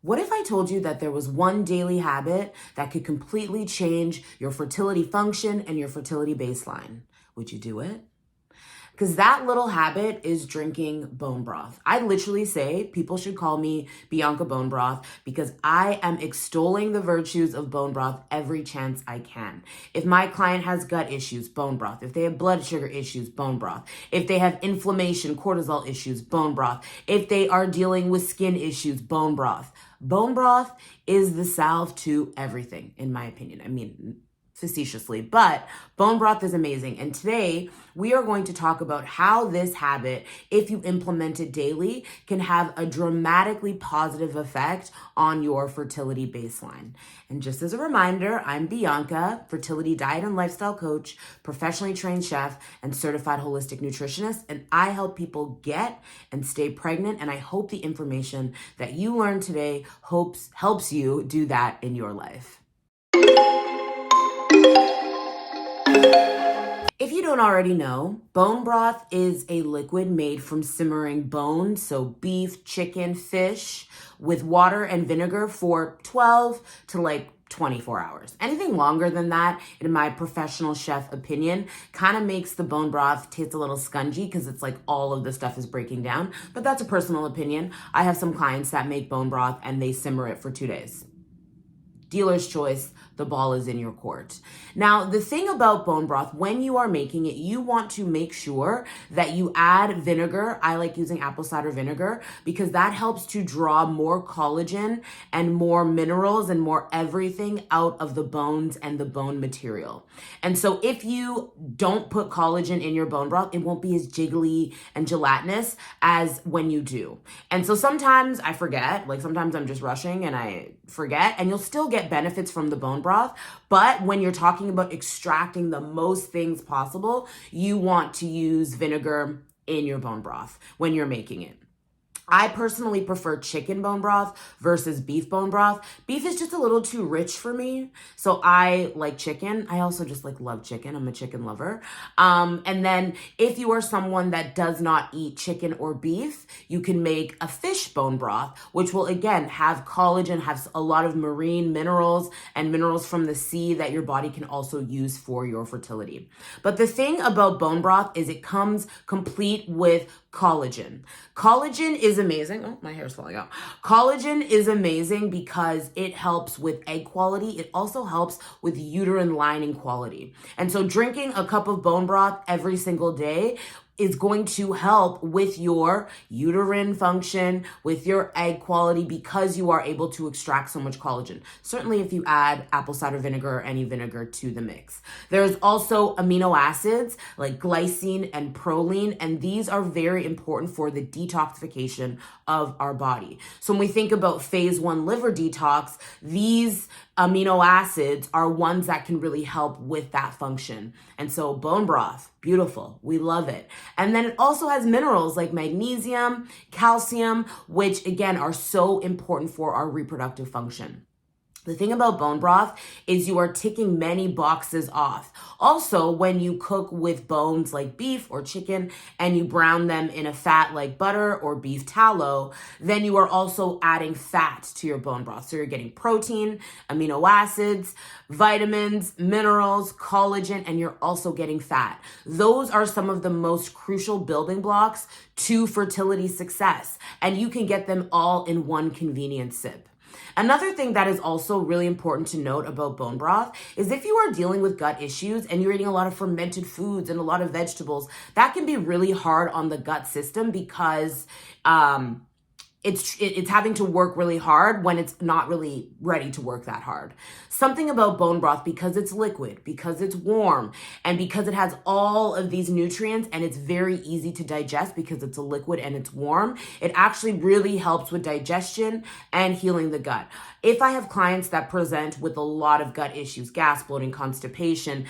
What if I told you that there was one daily habit that could completely change your fertility function and your fertility baseline? Would you do it? Because that little habit is drinking bone broth. I literally say people should call me Bianca Bone Broth because I am extolling the virtues of bone broth every chance I can. If my client has gut issues, bone broth. If they have blood sugar issues, bone broth. If they have inflammation, cortisol issues, bone broth. If they are dealing with skin issues, bone broth. Bone broth is the salve to everything, in my opinion. I mean, facetiously, but bone broth is amazing. And today we are going to talk about how this habit, if you implement it daily, can have a dramatically positive effect on your fertility baseline. And just as a reminder, I'm Bianca, fertility diet and lifestyle coach, professionally trained chef, and certified holistic nutritionist. And I help people get and stay pregnant. And I hope the information that you learn today helps you do that in your life. If you don't already know, bone broth is a liquid made from simmering bone, so beef, chicken, fish, with water and vinegar for 12 to 24 hours. Anything longer than that, in my professional chef opinion, kind of makes the bone broth taste a little spongy because it's like all of the stuff is breaking down. But that's a personal opinion. I have some clients that make bone broth and they simmer it for 2 days. Dealer's choice, the ball is in your court. Now, the thing about bone broth, when you are making it, you want to make sure that you add vinegar. I like using apple cider vinegar because that helps to draw more collagen and more minerals and more everything out of the bones and the bone material. And so if you don't put collagen in your bone broth, it won't be as jiggly and gelatinous as when you do. And so sometimes I forget, sometimes I'm just rushing and I forget, and you'll still get benefits from the bone broth. But when you're talking about extracting the most things possible, you want to use vinegar in your bone broth when you're making it. I personally prefer chicken bone broth versus beef bone broth. Beef is just a little too rich for me, so I like chicken. I also just love chicken. I'm a chicken lover. And then if you are someone that does not eat chicken or beef, you can make a fish bone broth, which will again have collagen, have a lot of marine minerals and minerals from the sea that your body can also use for your fertility. But the thing about bone broth is it comes complete with collagen. Collagen is amazing. Oh, my hair's falling out. Collagen is amazing because it helps with egg quality. It also helps with uterine lining quality. And so drinking a cup of bone broth every single day is going to help with your uterine function, with your egg quality, because you are able to extract so much collagen. Certainly if you add apple cider vinegar or any vinegar to the mix. There's also amino acids like glycine and proline, and these are very important for the detoxification of our body. So when we think about phase 1 liver detox, these amino acids are ones that can really help with that function. And so bone broth, beautiful. We love it. And then it also has minerals like magnesium, calcium, which again are so important for our reproductive function. The thing about bone broth is you are ticking many boxes off. Also, when you cook with bones like beef or chicken and you brown them in a fat like butter or beef tallow, then you are also adding fat to your bone broth. So you're getting protein, amino acids, vitamins, minerals, collagen, and you're also getting fat. Those are some of the most crucial building blocks to fertility success, and you can get them all in one convenient sip. Another thing that is also really important to note about bone broth is if you are dealing with gut issues and you're eating a lot of fermented foods and a lot of vegetables, that can be really hard on the gut system because it's having to work really hard when it's not really ready to work that hard. Something about bone broth, because it's liquid, because it's warm, and because it has all of these nutrients and it's very easy to digest because it's a liquid and it's warm, it actually really helps with digestion and healing the gut. If I have clients that present with a lot of gut issues, gas, bloating, constipation,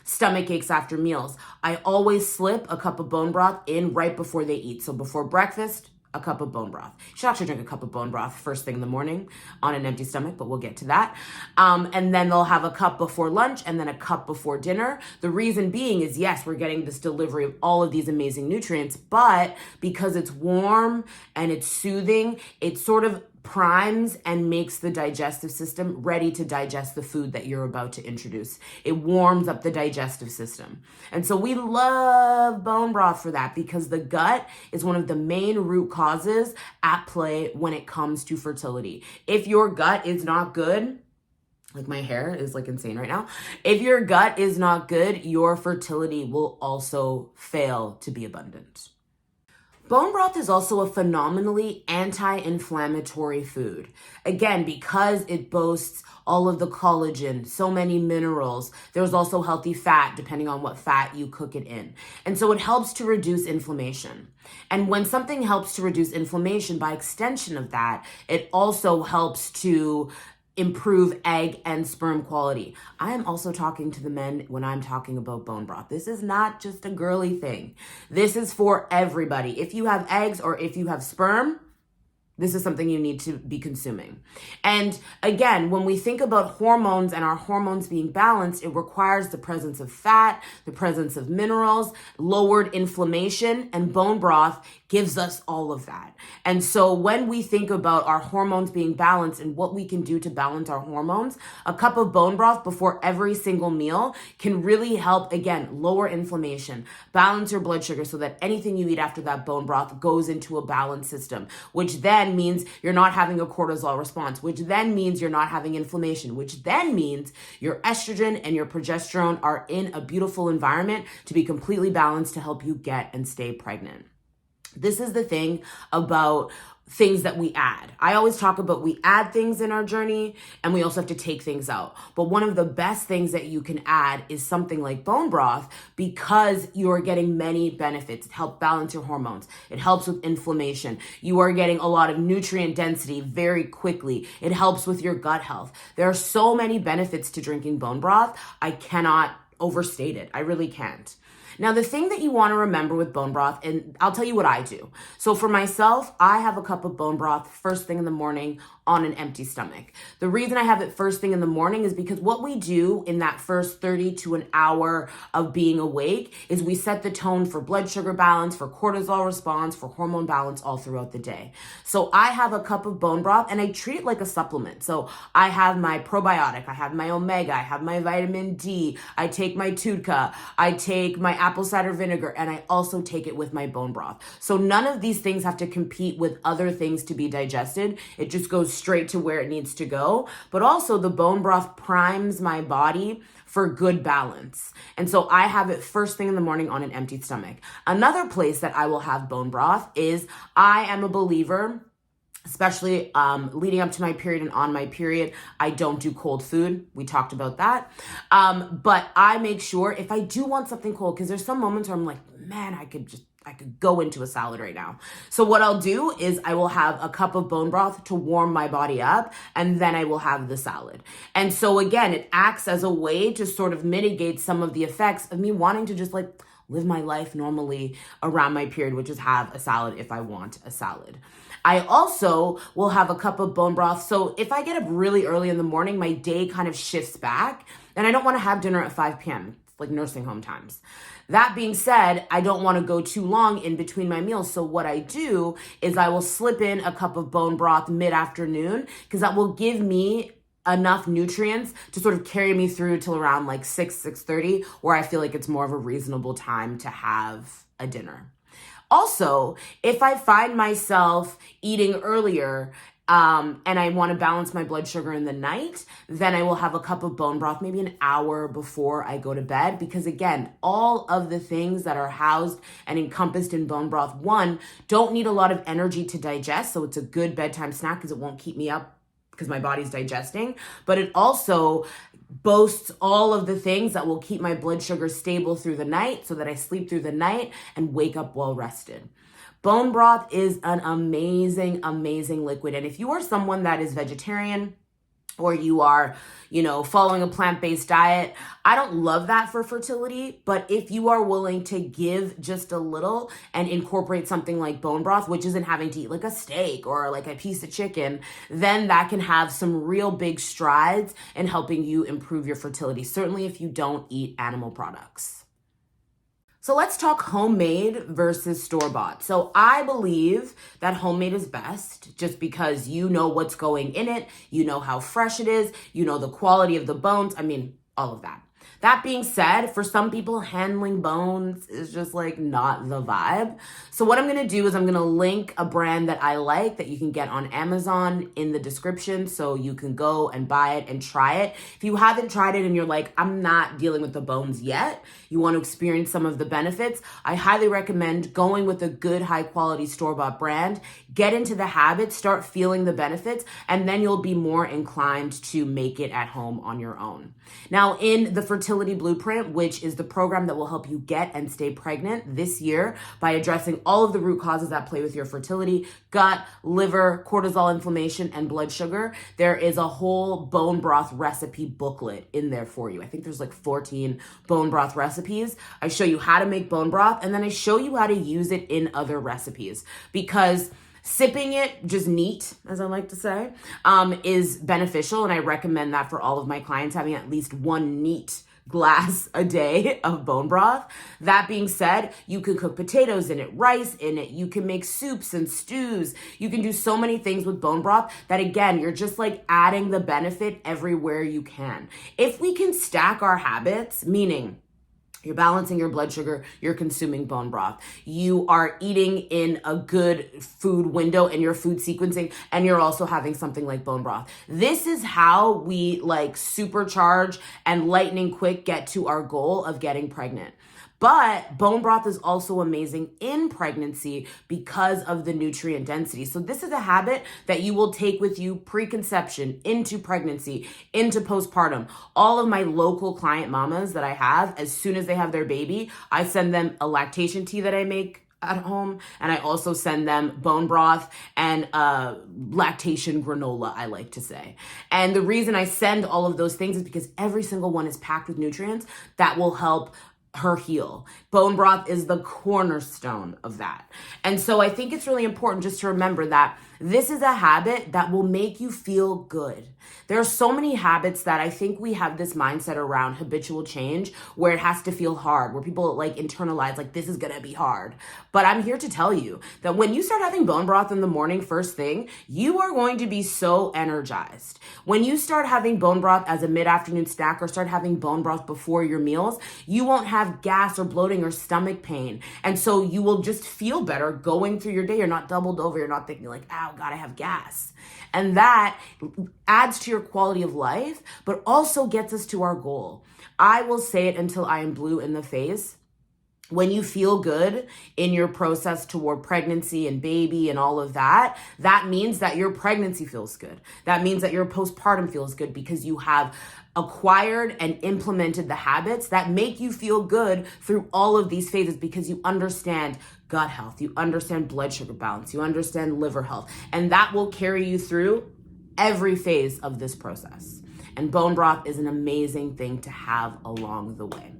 stomach aches after meals, I always slip a cup of bone broth in right before they eat. So before breakfast, a cup of bone broth. You should actually drink a cup of bone broth first thing in the morning on an empty stomach, but we'll get to that. And then they'll have a cup before lunch and then a cup before dinner. The reason being is, yes, we're getting this delivery of all of these amazing nutrients, but because it's warm and it's soothing, it sort of primes and makes the digestive system ready to digest the food that you're about to introduce. It warms up the digestive system. And so we love bone broth for that, because the gut is one of the main root causes at play when it comes to fertility. If your gut is not good, like my hair is like insane right now. If your gut is not good, your fertility will also fail to be abundant. Bone broth is also a phenomenally anti-inflammatory food. Again, because it boasts all of the collagen, so many minerals. There's also healthy fat, depending on what fat you cook it in. And so it helps to reduce inflammation. And when something helps to reduce inflammation, by extension of that, it also helps to improve egg and sperm quality. I am also talking to the men when I'm talking about bone broth. This is not just a girly thing. This is for everybody. If you have eggs or if you have sperm, this is something you need to be consuming. And again, when we think about hormones and our hormones being balanced, it requires the presence of fat, the presence of minerals, lowered inflammation, and bone broth gives us all of that. And so when we think about our hormones being balanced and what we can do to balance our hormones, a cup of bone broth before every single meal can really help, again, lower inflammation, balance your blood sugar so that anything you eat after that bone broth goes into a balanced system, which then means you're not having a cortisol response, which then means you're not having inflammation, which then means your estrogen and your progesterone are in a beautiful environment to be completely balanced to help you get and stay pregnant. This is the thing about things that we add. I always talk about we add things in our journey and we also have to take things out. But one of the best things that you can add is something like bone broth, because you are getting many benefits. It helps balance your hormones. It helps with inflammation. You are getting a lot of nutrient density very quickly. It helps with your gut health. There are so many benefits to drinking bone broth. I cannot overstate it. I really can't. Now, the thing that you want to remember with bone broth, and I'll tell you what I do. So for myself, I have a cup of bone broth first thing in the morning on an empty stomach. The reason I have it first thing in the morning is because what we do in that first 30 to an hour of being awake is we set the tone for blood sugar balance, for cortisol response, for hormone balance all throughout the day. So I have a cup of bone broth and I treat it like a supplement. So I have my probiotic, I have my omega, I have my vitamin D, I take my TUDCA, I take my apple cider vinegar, and I also take it with my bone broth. So none of these things have to compete with other things to be digested. It just goes straight to where it needs to go. But also the bone broth primes my body for good balance. And so I have it first thing in the morning on an empty stomach. Another place that I will have bone broth is, I am a believer, especially leading up to my period and on my period, I don't do cold food. We talked about that. But I make sure if I do want something cold, because there's some moments where I'm like, man, I could go into a salad right now. So what I'll do is I will have a cup of bone broth to warm my body up, and then I will have the salad. And so again, it acts as a way to sort of mitigate some of the effects of me wanting to just like live my life normally around my period, which is have a salad if I want a salad. I also will have a cup of bone broth. So if I get up really early in the morning, my day kind of shifts back, and I don't want to have dinner at 5 p.m., like nursing home times. That being said, I don't want to go too long in between my meals. So what I do is I will slip in a cup of bone broth mid-afternoon, because that will give me enough nutrients to sort of carry me through till around like 6:30, where I feel like it's more of a reasonable time to have a dinner. Also, if I find myself eating earlier and I want to balance my blood sugar in the night, then I will have a cup of bone broth maybe an hour before I go to bed. Because again, all of the things that are housed and encompassed in bone broth, one, don't need a lot of energy to digest. So it's a good bedtime snack because it won't keep me up because my body's digesting. But it also boasts all of the things that will keep my blood sugar stable through the night so that I sleep through the night and wake up well rested. Bone broth is an amazing, amazing liquid. And if you are someone that is vegetarian or you are, following a plant-based diet, I don't love that for fertility. But if you are willing to give just a little and incorporate something like bone broth, which isn't having to eat like a steak or like a piece of chicken, then that can have some real big strides in helping you improve your fertility. Certainly if you don't eat animal products. So let's talk homemade versus store-bought. So I believe that homemade is best just because you know what's going in it, you know how fresh it is, you know the quality of the bones, I mean, all of that. That being said, for some people, handling bones is just like not the vibe. So what I'm gonna do is I'm gonna link a brand that I like that you can get on Amazon in the description so you can go and buy it and try it. If you haven't tried it and you're like, I'm not dealing with the bones yet, you want to experience some of the benefits, I highly recommend going with a good high quality store-bought brand, get into the habit, start feeling the benefits, and then you'll be more inclined to make it at home on your own. Now, in the Fertility Blueprint, which is the program that will help you get and stay pregnant this year by addressing all of the root causes that play with your fertility, gut, liver, cortisol inflammation, and blood sugar, there is a whole bone broth recipe booklet in there for you. I think there's like 14 bone broth recipes. I show you how to make bone broth, and then I show you how to use it in other recipes, because sipping it, just neat, as I like to say, is beneficial. And I recommend that for all of my clients, having at least one neat glass a day of bone broth. That being said, you can cook potatoes in it, rice in it. You can make soups and stews. You can do so many things with bone broth that, again, you're just like adding the benefit everywhere you can. If we can stack our habits, meaning you're balancing your blood sugar, you're consuming bone broth, you are eating in a good food window in your food sequencing, and you're also having something like bone broth. This is how we like supercharge and lightning quick get to our goal of getting pregnant. But bone broth is also amazing in pregnancy because of the nutrient density. So this is a habit that you will take with you pre-conception, into pregnancy, into postpartum. All of my local client mamas that I have, as soon as they have their baby, I send them a lactation tea that I make at home, and I also send them bone broth and lactation granola, I like to say. And the reason I send all of those things is because every single one is packed with nutrients that will help her heal. Bone broth is the cornerstone of that. And so I think it's really important just to remember that this is a habit that will make you feel good. There are so many habits that I think we have this mindset around habitual change where it has to feel hard, where people like internalize like this is gonna be hard. But I'm here to tell you that when you start having bone broth in the morning first thing, you are going to be so energized. When you start having bone broth as a mid-afternoon snack or start having bone broth before your meals, you won't have gas or bloating or stomach pain. And so you will just feel better going through your day. You're not doubled over. You're not thinking like, oh God, I have gas. And that adds to your quality of life, but also gets us to our goal. I will say it until I am blue in the face. When you feel good in your process toward pregnancy and baby and all of that, that means that your pregnancy feels good. That means that your postpartum feels good because you have acquired and implemented the habits that make you feel good through all of these phases, because you understand gut health, you understand blood sugar balance, you understand liver health, and that will carry you through every phase of this process. And bone broth is an amazing thing to have along the way.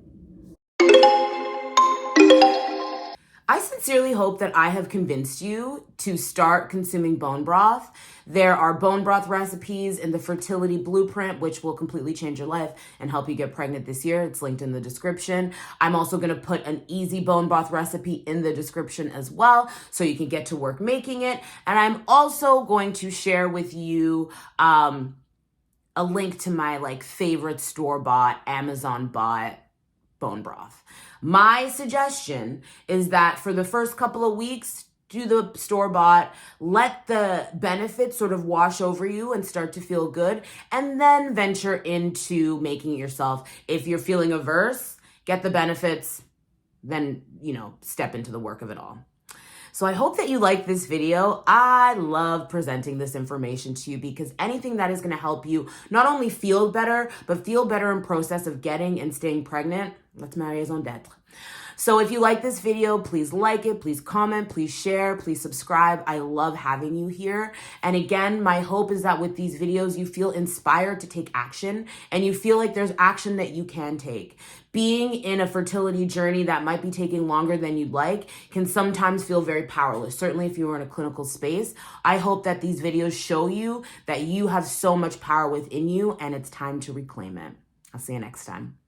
I sincerely hope that I have convinced you to start consuming bone broth. There are bone broth recipes in the Fertility Blueprint, which will completely change your life and help you get pregnant this year. It's linked in the description. I'm also going to put an easy bone broth recipe in the description as well, so you can get to work making it. And I'm also going to share with you a link to my like favorite store-bought, Amazon-bought bone broth. My suggestion is that for the first couple of weeks, do the store-bought, let the benefits sort of wash over you and start to feel good, and then venture into making it yourself. If you're feeling averse, get the benefits, then, step into the work of it all. So I hope that you like this video. I love presenting this information to you because anything that is going to help you not only feel better, but feel better in process of getting and staying pregnant, that's ma raison d'être. So if you like this video, please like it, please comment, please share, please subscribe. I love having you here. And again, my hope is that with these videos, you feel inspired to take action and you feel like there's action that you can take. Being in a fertility journey that might be taking longer than you'd like can sometimes feel very powerless, certainly if you are in a clinical space. I hope that these videos show you that you have so much power within you and it's time to reclaim it. I'll see you next time.